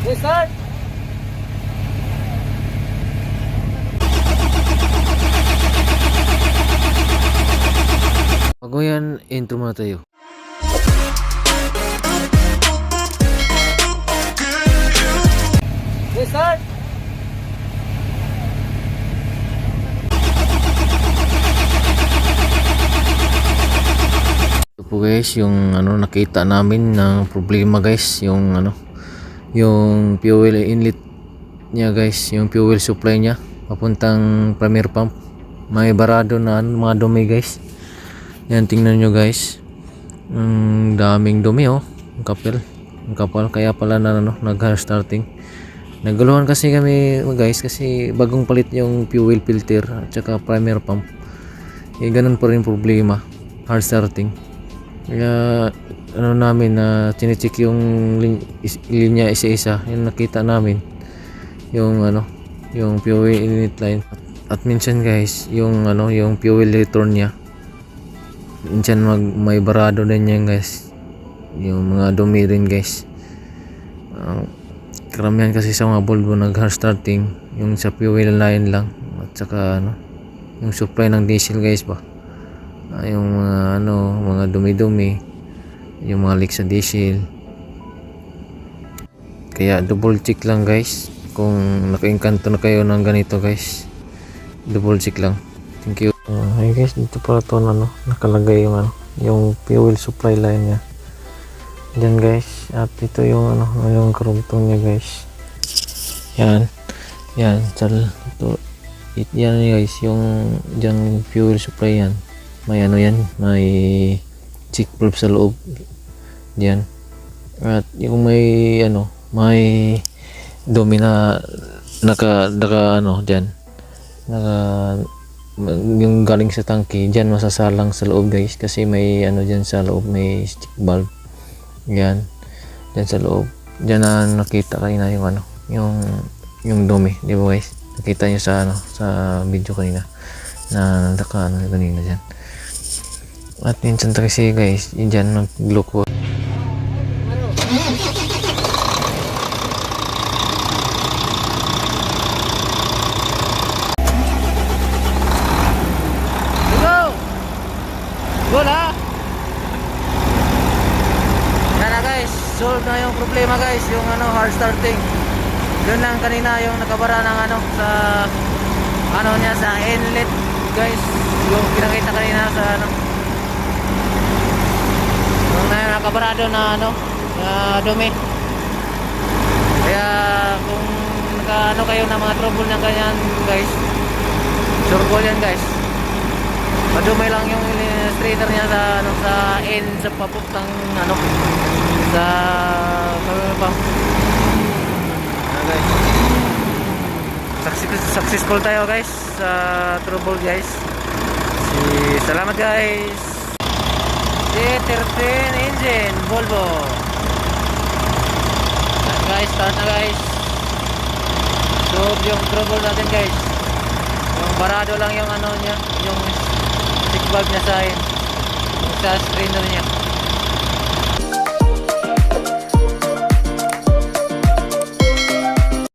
Yes, start! Bago yan, intro muna tayo. Yes, start! Ito po guys, yung nakita namin ng problema guys, yung fuel inlet niya guys, yung fuel supply niya papuntang premier pump. May barado na mga dumi guys. Yan, tingnan nyo guys. Ang daming dumi oh. Ang kapal. Kaya pala na nag-hard starting. Naguluhan kasi kami guys kasi bagong palit yung fuel filter at saka primer pump. Ganun pa rin problema. Hard starting. Kaya namin na chinecheck yung linya isa-isa. Yung nakita namin yung yung fuel inlet line. At minsan guys, yung fuel return niya. Minsan may barado din yan guys. Yung mga dumi rin guys. Karamihan kasi sa mga Volvo nag-hard starting yung sa fuel line lang at saka yung supply ng diesel guys ba. Yung mga dumi-dumi, yung mga leak sa diesel. Kaya double check lang guys kung naka-engkanto na kayo ng ganito guys. Double check lang. Thank you. Hey guys, dito pala to nakalagay yung fuel supply line niya. Diyan guys, at ito yung yung karugtong niya guys. Yan ito, yan guys, yung diyan fuel supply yan. May yan, may check valve sa loob. Diyan. At yung may may dumi na naka diyan. Yung galing sa tangke diyan masasalang sa loob guys kasi may diyan sa loob may stick valve. Yan diyan sa loob, diyan na nakita kanina yung dumi, di ba guys? Nakita niyo sa video kanina na kanina diyan. At minsan kasi guys diyan nag-glucose. Wala. Yan na guys, solve na yung problema guys, yung hard starting. Yun lang kanina yung nakabara ng sa niya sa inlet guys, yung pinakita kanina sa yung nakabarado na dumi. Kaya kung kayo na mga trouble ng ganyan guys, sure yan guys. Madumay lang yung strainer niya sa end sa papuntang sa pump. Guys. Successful tayo guys sa trouble guys. Salamat guys. C13 engine Volvo. Guys, start na guys. Solve yung trouble natin guys. Yung barado lang yung niya, yung stick valve niya sa strainer niya.